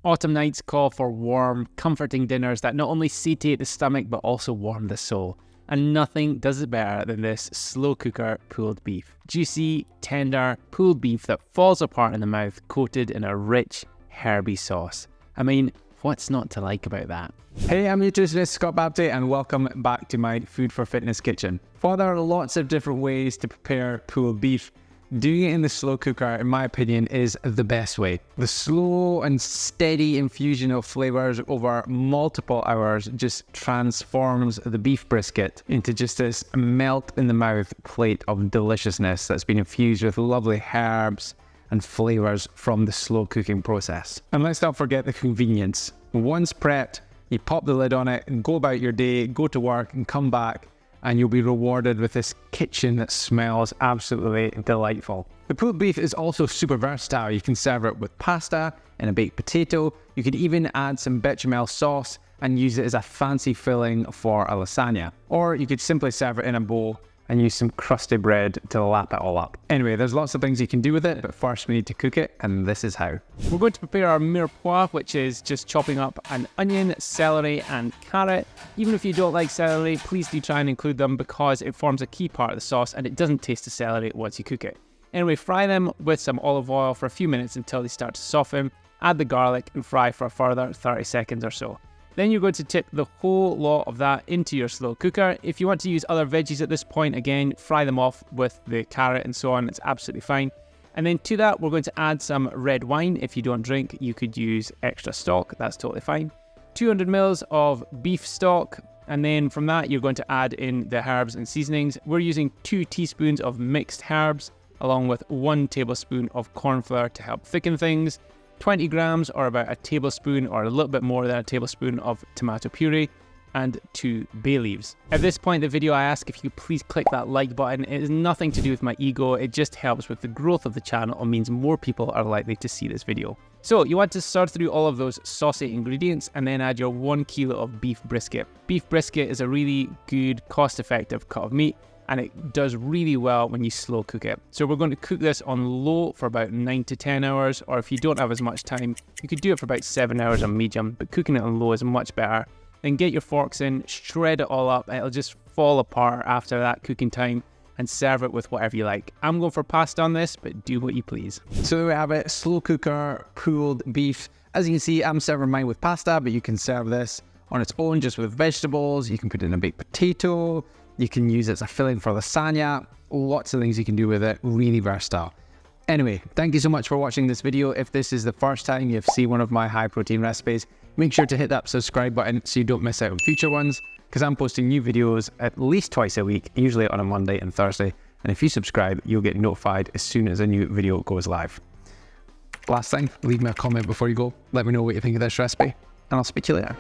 Autumn nights call for warm, comforting dinners that not only satiate the stomach but also warm the soul. And nothing does it better than this slow cooker pulled beef. Juicy, tender, pulled beef that falls apart in the mouth, coated in a rich, herby sauce. I mean, what's not to like about that? Hey, I'm nutritionist Scott Babty and welcome back to my Food for Fitness kitchen. While there are lots of different ways to prepare pulled beef, doing it in the slow cooker, in my opinion, is the best way. The slow and steady infusion of flavors over multiple hours just transforms the beef brisket into just this melt in the mouth plate of deliciousness that's been infused with lovely herbs and flavors from the slow cooking process. And let's not forget the convenience. Once prepped, you pop the lid on it and go about your day, go to work and come back, and you'll be rewarded with this kitchen that smells absolutely delightful. The pulled beef is also super versatile. You can serve it with pasta and a baked potato. You could even add some bechamel sauce and use it as a fancy filling for a lasagna. Or you could simply serve it in a bowl and use some crusty bread to lap it all up. Anyway, there's lots of things you can do with it, but first we need to cook it, and this is how. We're going to prepare our mirepoix, which is just chopping up an onion, celery and carrot. Even if you don't like celery, please do try and include them because it forms a key part of the sauce and it doesn't taste the celery once you cook it. Anyway, fry them with some olive oil for a few minutes until they start to soften. Add the garlic and fry for a further 30 seconds or so. Then you're going to tip the whole lot of that into your slow cooker. If you want to use other veggies at this point, again, fry them off with the carrot and so on. It's absolutely fine. And then to that, we're going to add some red wine. If you don't drink, you could use extra stock. That's totally fine. 200 mils of beef stock. And then from that, you're going to add in the herbs and seasonings. We're using 2 teaspoons of mixed herbs, along with 1 tablespoon of corn flour to help thicken things. 20 grams or about a tablespoon or a little bit more than a tablespoon of tomato puree, and 2 bay leaves. At this point in the video, I ask if you could please click that like button. It has nothing to do with my ego. It just helps with the growth of the channel and means more people are likely to see this video. So you want to sort through all of those saucy ingredients and then add your 1 kilo of beef brisket. Beef brisket is a really good, cost-effective cut of meat, and it does really well when you slow cook it. So we're going to cook this on low for about 9 to 10 hours, or if you don't have as much time, you could do it for about 7 hours on medium, but cooking it on low is much better. Then get your forks in, shred it all up, and it'll just fall apart after that cooking time, and serve it with whatever you like. I'm going for pasta on this, but do what you please. So there we have it, slow cooker pulled beef. As you can see, I'm serving mine with pasta, but you can serve this on its own just with vegetables. You can put it in a baked potato. You can use it as a filling for lasagna. Lots of things you can do with it. Really versatile. Anyway, thank you so much for watching this video. If this is the first time you've seen one of my high protein recipes, make sure to hit that subscribe button so you don't miss out on future ones, because I'm posting new videos at least twice a week, usually on a Monday and Thursday. And if you subscribe, you'll get notified as soon as a new video goes live. Last thing, leave me a comment before you go. Let me know what you think of this recipe, and I'll speak to you later.